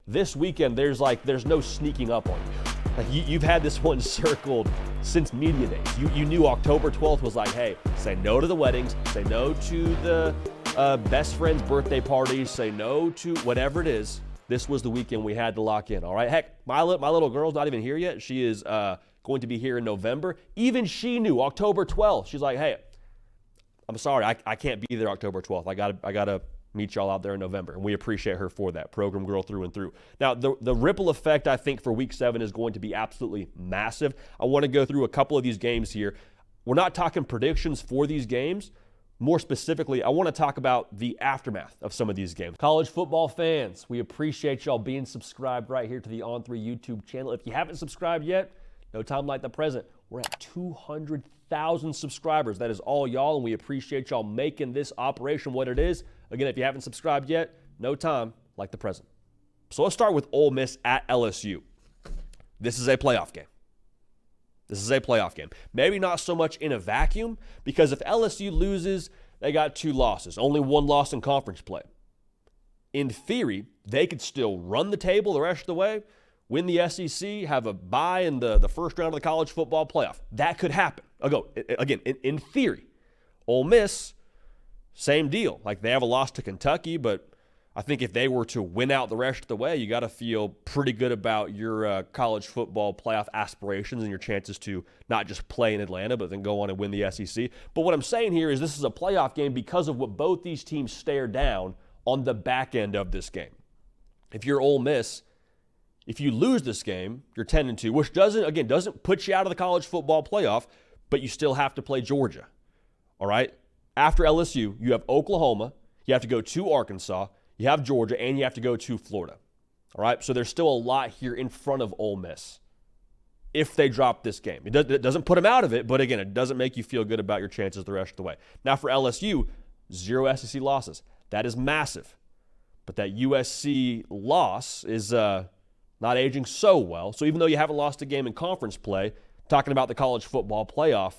this weekend there's no sneaking up on you. Like you've had this one circled since media days. You knew October 12th was like, hey, say no to the weddings, say no to the best friend's birthday parties, say no to whatever it is. This was the weekend we had to lock in, all right? Heck, my little girl's not even here yet. She is going to be here in November. Even she knew October 12th. She's like, hey, I'm sorry, I can't be there October 12th. I gotta meet y'all out there in November, and we appreciate her for that. Program girl through and through. Now, the ripple effect, I think, for Week 7 is going to be absolutely massive. I want to go through a couple of these games here. We're not talking predictions for these games. More specifically, I want to talk about the aftermath of some of these games. College football fans, we appreciate y'all being subscribed right here to the On3 YouTube channel. If you haven't subscribed yet, no time like the present. We're at 200,000 subscribers. That is all y'all, and we appreciate y'all making this operation what it is. Again, if you haven't subscribed yet, no time like the present. So let's start with Ole Miss at LSU. This is a playoff game. This is a playoff game. Maybe not so much in a vacuum, because if LSU loses, they got 2 losses, only 1 loss in conference play. In theory, they could still run the table the rest of the way, win the SEC, have a bye in the first round of the college football playoff. That could happen. Again, in theory. Ole Miss, same deal. Like, they have a loss to Kentucky, but I think if they were to win out the rest of the way, you got to feel pretty good about your college football playoff aspirations and your chances to not just play in Atlanta, but then go on and win the SEC. But what I'm saying here is this is a playoff game because of what both these teams stare down on the back end of this game. If you're Ole Miss, if you lose this game, you're 10-2, which doesn't put you out of the college football playoff, but you still have to play Georgia. All right? After LSU, you have Oklahoma, you have to go to Arkansas, you have Georgia, and you have to go to Florida. All right? So there's still a lot here in front of Ole Miss if they drop this game. It doesn't put them out of it, but again, it doesn't make you feel good about your chances the rest of the way. Now for LSU, 0 SEC losses. That is massive. But that USC loss is not aging so well. So even though you haven't lost a game in conference play, talking about the college football playoff,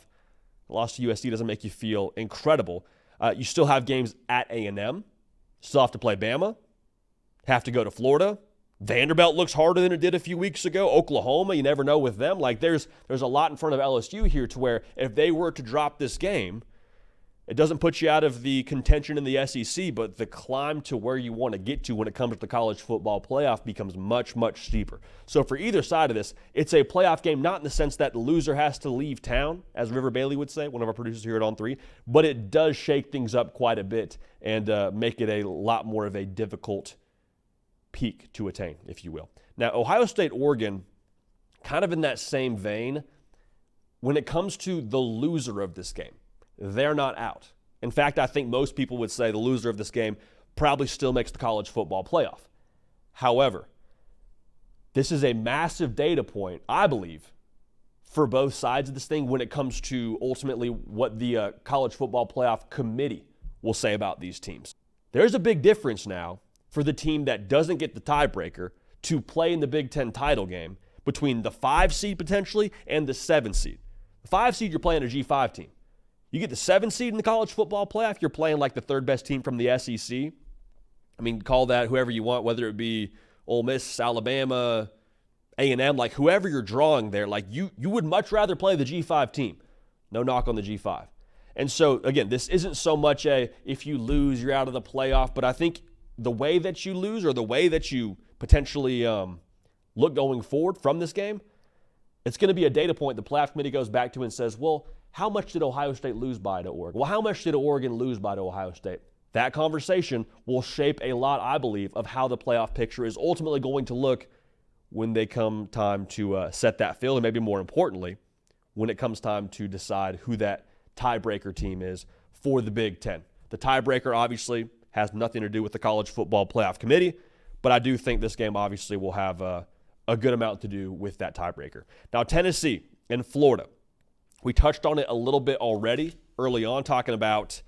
the loss to USC doesn't make you feel incredible. You still have games at A&M. Still have to play Bama. Have to go to Florida. Vanderbilt looks harder than it did a few weeks ago. Oklahoma, you never know with them. Like there's a lot in front of LSU here to where if they were to drop this game, it doesn't put you out of the contention in the SEC, but the climb to where you want to get to when it comes to the college football playoff becomes much, much steeper. So for either side of this, it's a playoff game, not in the sense that the loser has to leave town, as River Bailey would say, one of our producers here at On3, but it does shake things up quite a bit and make it a lot more of a difficult peak to attain, if you will. Now, Ohio State, Oregon, kind of in that same vein, when it comes to the loser of this game, they're not out. In fact, I think most people would say the loser of this game probably still makes the college football playoff. However, this is a massive data point, I believe, for both sides of this thing when it comes to ultimately what the college football playoff committee will say about these teams. There's a big difference now for the team that doesn't get the tiebreaker to play in the Big Ten title game between the 5 seed potentially and the 7 seed. The 5 seed, you're playing a G5 team. You get the 7 seed in the college football playoff, you're playing like the third best team from the SEC. I mean, call that whoever you want, whether it be Ole Miss, Alabama, A&M, like whoever you're drawing there, like you would much rather play the G5 team. No knock on the G5. And so, again, this isn't so much a if you lose, you're out of the playoff, but I think the way that you lose or the way that you potentially look going forward from this game, it's going to be a data point the playoff committee goes back to and says, well, how much did Ohio State lose by to Oregon? Well, how much did Oregon lose by to Ohio State? That conversation will shape a lot, I believe, of how the playoff picture is ultimately going to look when they come time to set that field, and maybe more importantly, when it comes time to decide who that tiebreaker team is for the Big Ten. The tiebreaker obviously has nothing to do with the college football playoff committee, but I do think this game obviously will have a good amount to do with that tiebreaker. Now, Tennessee and Florida. We touched on it a little bit already early on, talking about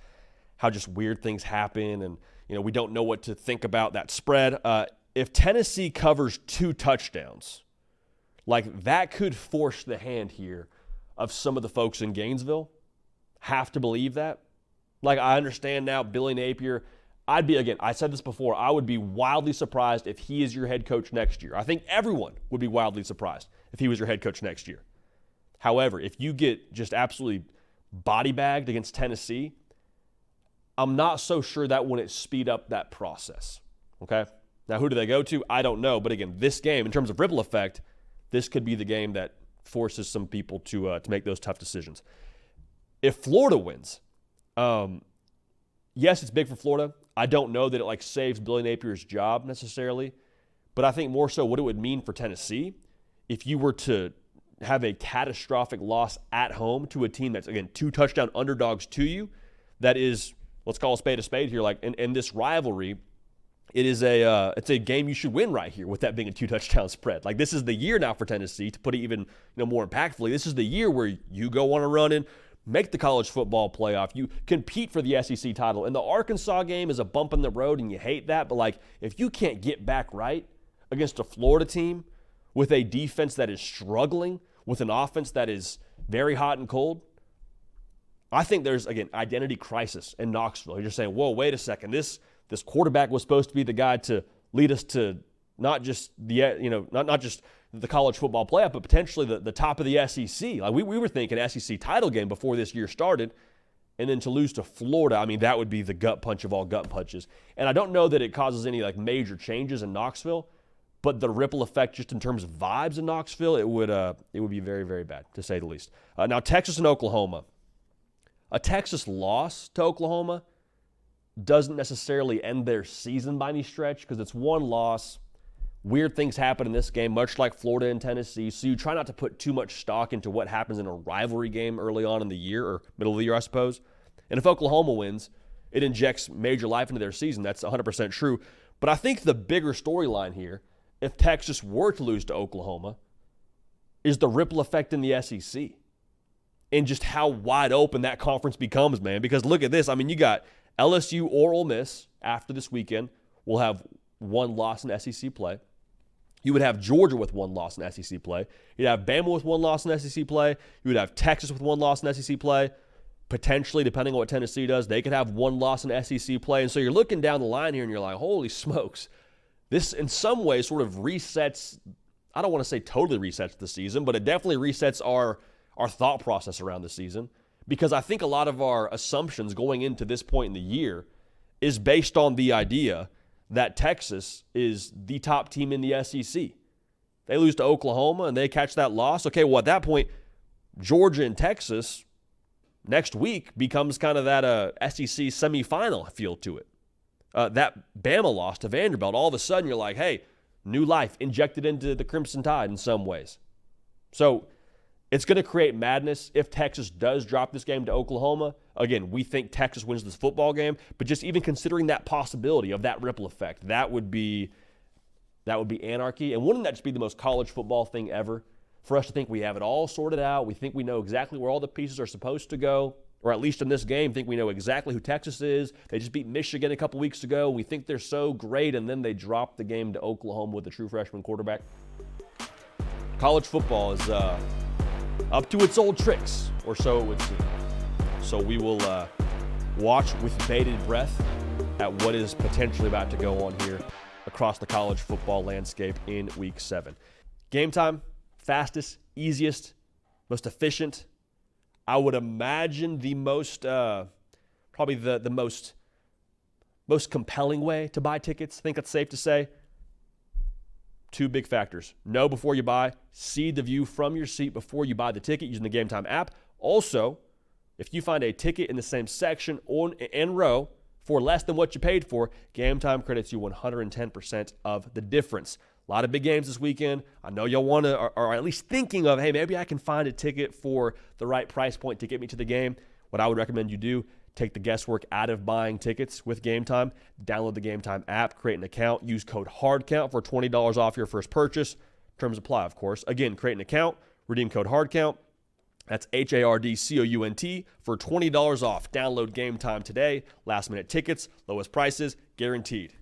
how just weird things happen and, we don't know what to think about that spread. If Tennessee covers 2 touchdowns, like that could force the hand here of some of the folks in Gainesville. Have to believe that. Like I understand now Billy Napier, I said this before, I would be wildly surprised if he is your head coach next year. I think everyone would be wildly surprised if he was your head coach next year. However, if you get just absolutely body bagged against Tennessee, I'm not so sure that wouldn't speed up that process, okay? Now, who do they go to? I don't know. But again, this game, in terms of ripple effect, this could be the game that forces some people to make those tough decisions. If Florida wins, yes, it's big for Florida. I don't know that it saves Billy Napier's job necessarily, but I think more so what it would mean for Tennessee if you were to have a catastrophic loss at home to a team that's, again, 2 touchdown underdogs to you. That is, let's call a spade here. In this rivalry, it's a game you should win right here with that being a 2 touchdown spread. This is the year now for Tennessee, to put it even more impactfully. This is the year where you go on a run and make the college football playoff. You compete for the SEC title. And the Arkansas game is a bump in the road, and you hate that. But, if you can't get back right against a Florida team with a defense that is struggling, with an offense that is very hot and cold, I think there's, again, identity crisis in Knoxville. You're just saying, whoa, wait a second. This quarterback was supposed to be the guy to lead us to not just not just the college football playoff, but potentially the top of the SEC. We were thinking SEC title game before this year started, and then to lose to Florida, that would be the gut punch of all gut punches. And I don't know that it causes any major changes in Knoxville, but the ripple effect just in terms of vibes in Knoxville, it would be very, very bad, to say the least. Now, Texas and Oklahoma. A Texas loss to Oklahoma doesn't necessarily end their season by any stretch, because it's one loss. Weird things happen in this game, much like Florida and Tennessee, so you try not to put too much stock into what happens in a rivalry game early on in the year, or middle of the year, I suppose. And if Oklahoma wins, it injects major life into their season. That's 100% true. But I think the bigger storyline here, if Texas were to lose to Oklahoma, is the ripple effect in the SEC and just how wide open that conference becomes, man. Because look at this. You got LSU or Ole Miss after this weekend will have 1 loss in SEC play. You would have Georgia with 1 loss in SEC play. You'd have Bama with 1 loss in SEC play. You would have Texas with 1 loss in SEC play. Potentially, depending on what Tennessee does, they could have 1 loss in SEC play. And so you're looking down the line here and you're like, holy smokes. This, in some ways, sort of resets, I don't want to say totally resets the season, but it definitely resets our thought process around the season, because I think a lot of our assumptions going into this point in the year is based on the idea that Texas is the top team in the SEC. They lose to Oklahoma and they catch that loss. Okay, well, at that point, Georgia and Texas next week becomes kind of that SEC semifinal feel to it. That Bama loss to Vanderbilt, all of a sudden you're like, hey, new life injected into the Crimson Tide in some ways. So it's going to create madness if Texas does drop this game to Oklahoma. Again, we think Texas wins this football game, but just even considering that possibility of that ripple effect, that would be anarchy. And wouldn't that just be the most college football thing ever? For us to think we have it all sorted out, we think we know exactly where all the pieces are supposed to go, or at least in this game, think we know exactly who Texas is. They just beat Michigan a couple weeks ago. We think they're so great, and then they drop the game to Oklahoma with a true freshman quarterback. College football is up to its old tricks, or so it would seem. So we will watch with bated breath at what is potentially about to go on here across the college football landscape in Week 7. Game time, fastest, easiest, most efficient. I would imagine the most, probably the most compelling way to buy tickets. I think that's safe to say. 2 big factors. Know before you buy. See the view from your seat before you buy the ticket using the Game Time app. Also, if you find a ticket in the same section and row for less than what you paid for, Game Time credits you 110% of the difference. A lot of big games this weekend. I know y'all want to, or at least thinking of, hey, maybe I can find a ticket for the right price point to get me to the game. What I would recommend you do, take the guesswork out of buying tickets with Game Time. Download the Game Time app, create an account, use code HARDCOUNT for $20 off your first purchase. Terms apply, of course. Again, create an account, redeem code HARDCOUNT. That's HARDCOUNT for $20 off. Download Game Time today. Last minute tickets, lowest prices, guaranteed.